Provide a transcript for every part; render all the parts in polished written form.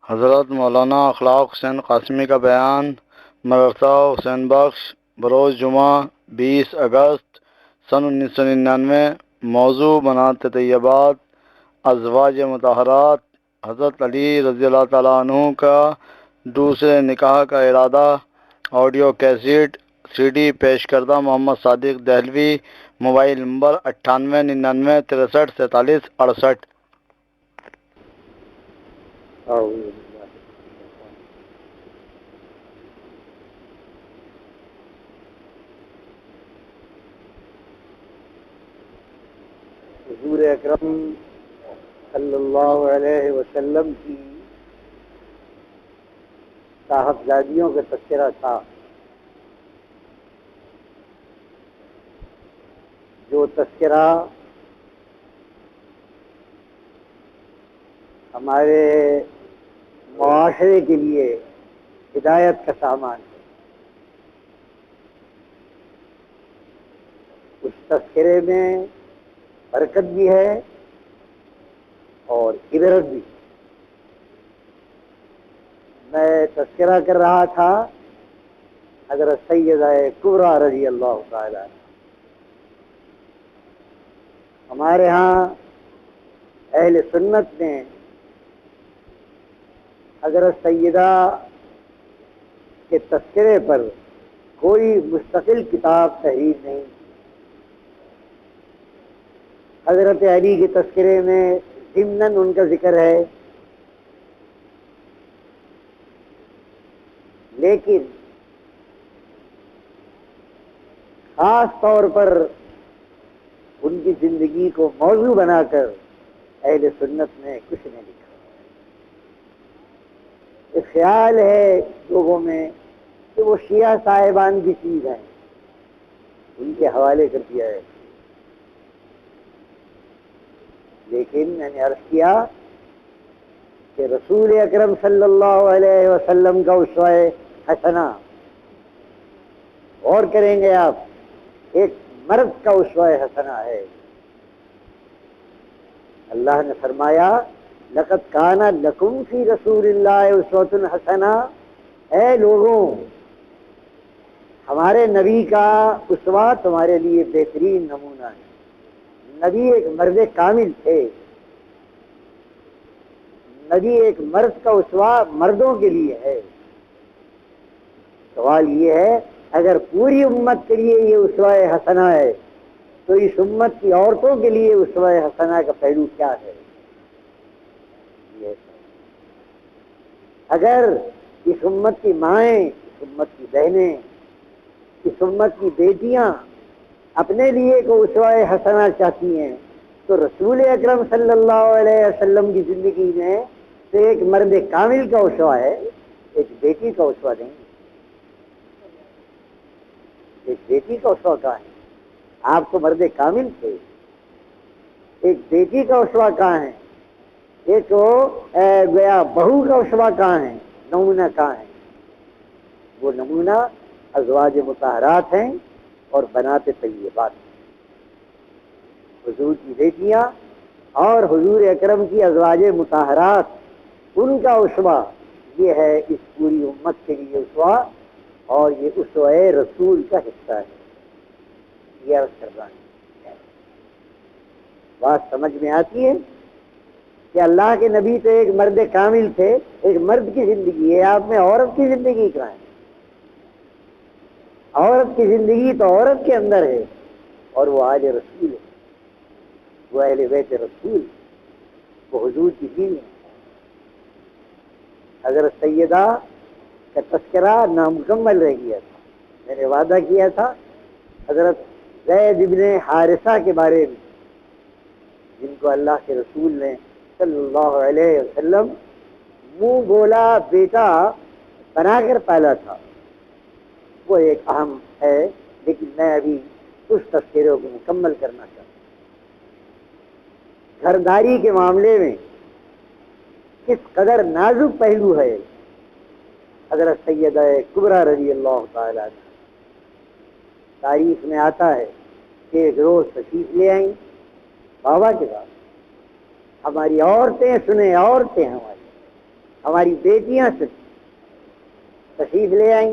حضرت مولانا اخلاق حسین قاسمی کا بیان مدرسہ حسین بخش بروز جمعہ 20 اگست سن 1999۔ موضوع بنات طیبات ازواج مطہرات حضرت علی رضی اللہ تعالیٰ عنہ کا دوسرے نکاح کا ارادہ۔ آڈیو کیسیٹ سی ڈی پیش کردہ محمد صادق دہلوی۔ Mobile number 9899 63 47 68۔ حضور اکرم صلی اللہ علیہ وسلم کی صاحبزادیوں کا تذکرہ تھا، جو تذکرہ ہمارے معاشرے کے لیے ہدایت کا سامان ہے۔ اس تذکرے میں برکت بھی ہے اور عبرت بھی۔ میں تذکرہ کر رہا تھا حضرت سیدہ کبریٰ رضی اللہ تعالی عنہ۔ ہمارے ہاں اہل سنت نے حضرت سیدہ کے تذکرے پر کوئی مستقل کتاب تحریر نہیں کی۔ حضرت علی کے تذکرے میں ضمناً ان کا ذکر ہے، لیکن خاص طور پر ان کی زندگی کو موضوع بنا کر اہل سنت نے کچھ نہیں لکھا۔ ایک خیال ہے لوگوں میں کہ وہ شیعہ صاحبان کی چیز ہیں، ان کے حوالے کر دیا ہے، لیکن میں نے عرض کیا کہ رسول اکرم صلی اللہ علیہ وسلم کا اسوہ حسنہ، غور کریں گے آپ، ایک مرد کا اسوہ حسنہ ہے۔ اللہ نے فرمایا لقد کان لکم فی رسول اللہ اسوۃ حسنہ۔ اے لوگوں، ہمارے نبی کا اسوہ تمہارے لیے بہترین نمونہ ہے۔ نبی ایک مرد کامل تھے، نبی ایک مرد کا اسوہ مردوں کے لیے ہے۔ سوال یہ ہے اگر پوری امت کے لیے یہ اسوہ حسنہ ہے تو اس امت کی عورتوں کے لیے اسوہ حسنہ کا پہلو کیا ہے؟ اگر اس امت کی مائیں، اس امت کی بہنیں، اس امت کی بیٹیاں اپنے لیے کو اسوہ حسنہ چاہتی ہیں تو رسول اکرم صلی اللہ علیہ وسلم کی زندگی میں تو ایک مرد کامل کا اسوہ ہے، ایک بیٹی کا اسوہ نہیں۔ ایک بیٹی کا اسوہ کہاں ہے؟ آپ تو مرد کامل تھے، ایک بیٹی کا اسوہ کہاں ہے؟ ایک گویا بہو کا اسوہ کہاں ہے؟ نمونہ کہاں ہے؟ وہ نمونہ ازواج مطہرات ہیں اور بنات طیبات ہیں۔ حضور کی بیٹیاں اور حضور اکرم کی ازواج مطہرات، ان کا اسوہ یہ ہے اس پوری امت کے لیے اسوہ، اور یہ اسوہ رسول کا حصہ ہے۔ یہ عرض کر رہا ہے، بات سمجھ میں آتی ہے کہ اللہ کے نبی تو ایک مرد کامل تھے، ایک مرد کی زندگی ہے، آپ میں عورت کی زندگی کہاں ہے؟ عورت کی زندگی تو عورت کے اندر ہے، اور وہ آل رسول ہے، وہ اہل بیت رسول، وہ حضور کی بیوی ہے۔ حضرت سیدہ کا تذکرہ نامکمل رہ گیا تھا۔ میں نے وعدہ کیا تھا حضرت زید ابن حارثہ کے بارے میں، جن کو اللہ کے رسول نے صلی اللہ علیہ وسلم منہ بولا بیٹا بنا کر پالا تھا، وہ ایک اہم ہے، لیکن میں ابھی اس تذکرے کو مکمل کرنا چاہتا ہوں۔ گھرداری کے معاملے میں کس قدر نازک پہلو ہے حضرت سیدہ کبریٰ رضی اللہ تعالی عنہ۔ تاریخ میں آتا ہے کہ ایک روز تشریف لے آئیں بابا کے پاس، ہماری عورتیں سنیں، عورتیں ہماری ہماری بیٹیاں سے تشریف لے آئیں.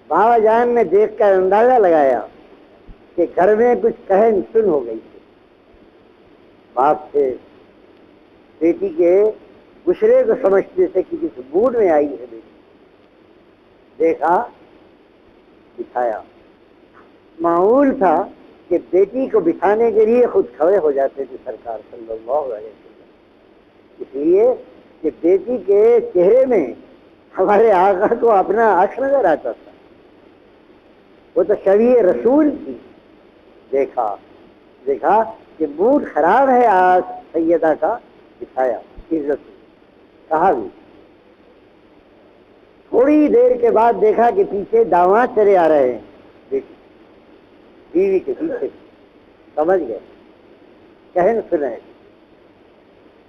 بابا جان نے دیکھ کر اندازہ لگایا کہ گھر میں کچھ کہن سن ہو گئی تھی. باپ سے بیٹی کے گسرے کو سمجھتے تھے کہ کس موڈ میں آئی ہے بیٹی. دیکھا، بٹھایا. معمول تھا کہ بیٹی کو بٹھانے کے لیے خود کھڑے ہو جاتے تھے سرکار صلی اللہ علیہ وسلم، اس لیے کہ بیٹی کے چہرے میں ہمارے آقا کو اپنا عکس نظر آتا تھا. وہ تو شبیہ رسول تھی. دیکھا کہ موڈ خراب ہے آج سیدہ کا، بٹھایا، عزت کہا بھی. تھوڑی دیر کے بعد دیکھا کہ پیچھے داماد چلے آ رہے ہیں، بیوی کے پیچھے. سمجھ گئے، کہن سنے.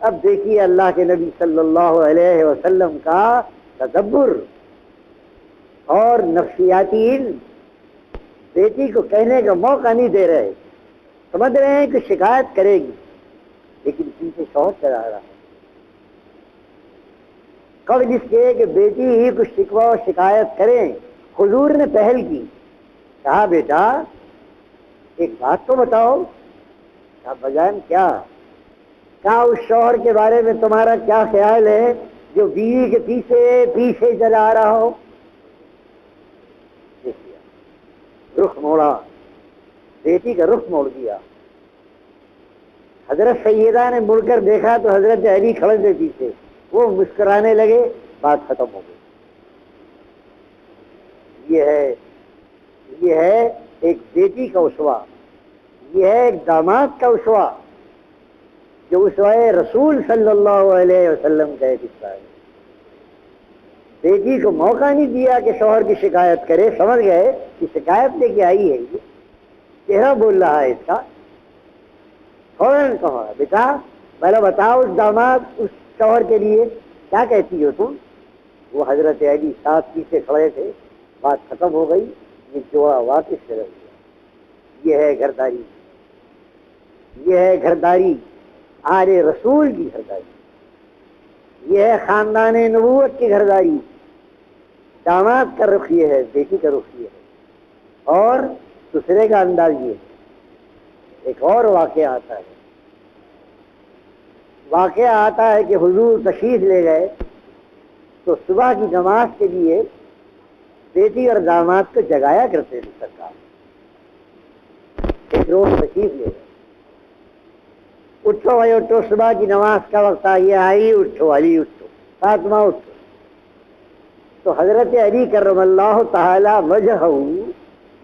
اب دیکھیے اللہ کے نبی صلی اللہ علیہ وسلم کا تدبر اور نفسیاتی علم. بیٹی کو کہنے کا موقع نہیں دے رہے. سمجھ رہے ہیں کہ شکایت کرے گی، لیکن پیچھے شوہر چلا رہا ہے. قبل اس کے کہ بیٹی ہی کچھ شکوہ و شکایت کریں، حضور نے پہل کی. کہا بیٹا ایک بات تو بتاؤ. کہا بجان کیا؟ کہا اس شوہر کے بارے میں تمہارا کیا خیال ہے جو بیوی کے پیچھے پیچھے چلا آ رہا ہو؟ رخ موڑا، بیٹی کا رخ موڑ دیا. حضرت سیدہ نے مڑ کر دیکھا تو حضرت علی کھڑے تھے پیچھے. وہ مسکرانے لگے، بات ختم ہو گئی. یہ ہے ایک بیٹی کا اسوہ، یہ ہے ایک داماد کا اسوہ، جو اسوہ رسول صلی اللہ علیہ وسلم کا ایک حصہ ہے. بیٹی کو موقع نہیں دیا کہ شوہر کی شکایت کرے. سمجھ گئے کہ شکایت لے کے آئی ہے، یہ چہرہ بول رہا ہے اس کا. فوراً کہا بیٹا پہلے بتاؤ اس داماد اس شوہر کے لیے کیا کہتی ہو تم؟ وہ حضرت علی ساتھ پیچھے کھڑے تھے. بات ختم ہو گئی. یہ جوڑا واپس چلا گیا. یہ ہے گھرداری، یہ ہے گھرداری آل رسول کی گھرداری، یہ ہے خاندان نبوت کی گھرداری. داماد کا رخ یہ ہے، بیٹی کا رخ یہ ہے. اور دوسرے کا انداز یہ ہے. ایک اور واقعہ آتا ہے کہ حضور تشریف لے گئے تو صبح کی نماز کے لیے بیٹی اور داماد کو جگایا کرتے تھے سرکار. ایک روز تشریف لے گئے، اٹھو بھائی اٹھو، صبح کی نماز کا وقت آئی، اٹھو علی اٹھو، فاطمہ اٹھو. تو حضرت علی کرم اللہ تعالی وجہہ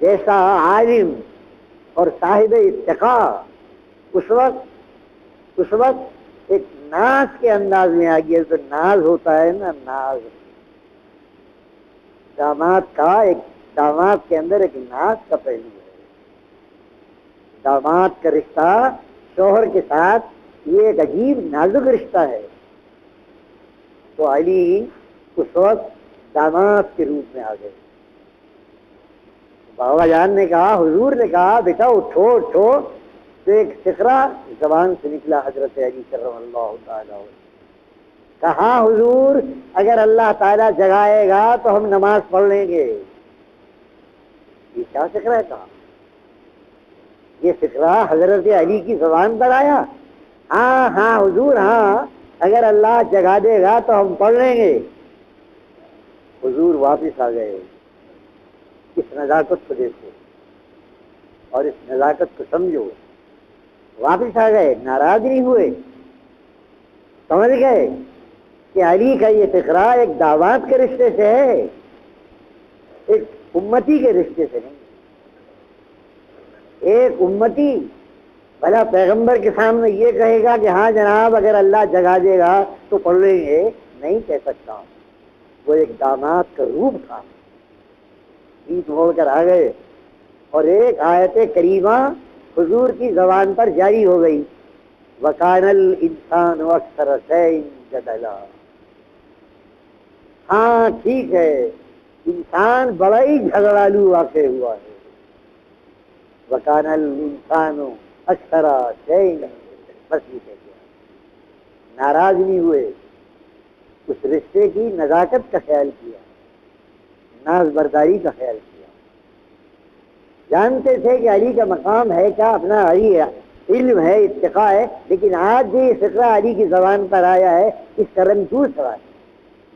جیسا عالم اور صاحب اتقاء اس وقت ایک ناز کے انداز میں آ گیا. تو ناز ہوتا ہے نا، ناز داماد کے اندر ایک ناز کا پہلو ہے. داماد کا رشتہ شوہر کے ساتھ یہ ایک عجیب نازک رشتہ ہے. تو علی اس وقت داماد کے روپ میں آ گئے. بابا جان نے کہا، حضور نے کہا بیٹا اٹھو اٹھو. تو ایک فقرہ زبان سے نکلا حضرت علی کرم اللہ تعالیٰ. کہا حضور اگر اللہ تعالیٰ جگائے گا تو ہم نماز پڑھ لیں گے. یہ کیا فقرہ ہے؟ کہا یہ فقرہ حضرت علی کی زبان پر آیا. ہاں حضور ہاں، اگر اللہ جگا دے گا تو ہم پڑھ لیں گے. حضور واپس آ گئے. اس نزاکت کو دیکھو اور اس نزاکت کو سمجھو. واپس آ گئے، ناراض نہیں ہوئے. سمجھ گئے کہ علی کا یہ فقرہ ایک دعوات کے رشتے سے ہے، ایک امتی کے رشتے سے نہیں. ایک امتی بھلا پیغمبر کے سامنے یہ کہے گا کہ ہاں جناب اگر اللہ جگا دے گا تو پڑھ لیں گے؟ نہیں کہہ سکتا. وہ ایک داماد کا روپ تھا. پیٹ موڑ کر آ گئے اور ایک آیت کریمہ حضور کی زبان پر جاری ہو گئی. وَكَانَ الْإِنسَانُ أَكْثَرَ شَيْءٍ جَدَلًا. ہاں ٹھیک ہے، انسان بڑا ہی جھگڑالو واقع ہوا ہے. وَكَانَ الْإِنسَانُ أَكْثَرَ شَيْءٍ. بس یہ کہہ دیا، ناراض نہیں ہوئے. رشتے کی نزاکت کا خیال کیا، ناز برداری کا خیال کیا. جانتے تھے کہ علی کا مقام ہے کیا، اپنا علی علم ہے، اتقاء ہے، لیکن آج بھی یہ فقرہ علی کی زبان پر آیا ہے، اس کا رنگ دور سوال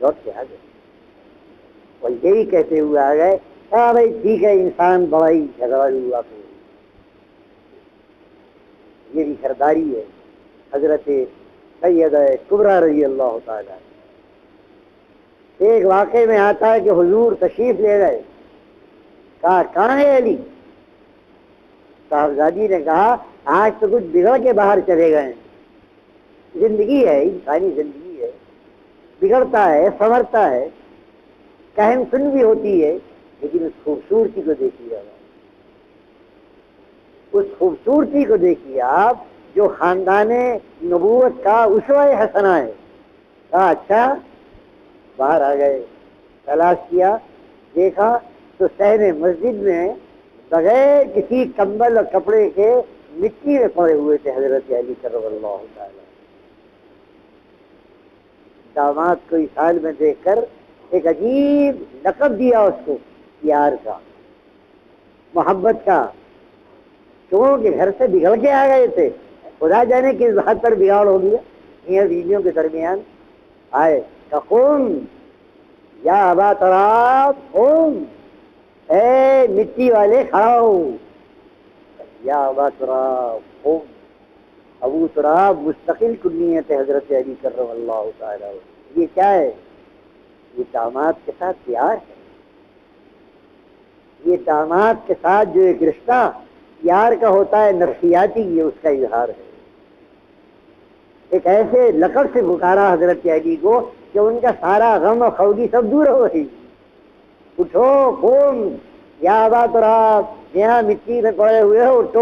لوٹ کے آ گئے اور یہی کہتے ہوئے آ گئے ہاں بھائی ٹھیک ہے، انسان بڑا ہی جھگڑاڑو ہوا پھر. یہ بھی سرداری ہے حضرت سیدہ کبریٰ رضی اللہ تعالیٰ. ایک واقعے میں آتا ہے کہ حضور تشریف لے گئے، کہا کہاں ہے علی؟ صاحبزادی نے کہا آج تو کچھ بگڑ کے باہر چلے گئے ہیں. زندگی ہے، انسانی زندگی ہے، بگڑتا ہے، سنورتا ہے، کہن سن بھی ہوتی ہے، لیکن اس خوبصورتی کو دیکھیے، اس خوبصورتی کو دیکھیے آپ جو خاندان نبوت کا اسوہ حسنہ ہے. کہا اچھا. باہر آ گئے، تلاش کیا، دیکھا تو صحن مسجد میں بغیر کسی کمبل اور کپڑے کے مٹی میں پڑے ہوئے تھے حضرت علی کرم اللہ تعالی. داماد کو اس حال میں دیکھ کر ایک عجیب لقب دیا اس کو، پیار کا، محبت کا، کیوں کہ گھر سے بگڑ کے آ گئے تھے. خدا جانے کس بات پر بگاڑ ہو گیا میاں بیویوں کے درمیان. آئے قوم یا ابا تراب، قوم، اے مٹی والے کھڑا ہو. یا ابا تراب قوم. ابو تراب مستقل کنیت حضرت علی کرم اللہ تعالی. یہ کیا ہے؟ یہ داماد کے ساتھ پیار ہے. یہ داماد کے ساتھ جو ایک رشتہ پیار کا ہوتا ہے نفسیاتی، یہ اس کا اظہار ہے. ایک ایسے لقب سے پکارا حضرت علی کو کہ ان کا سارا غم و خوگی سب دور ہو گئی. اٹھو قوم یا ابا تراب، یہاں مٹی میں پڑے ہوئے ہو، اٹھو.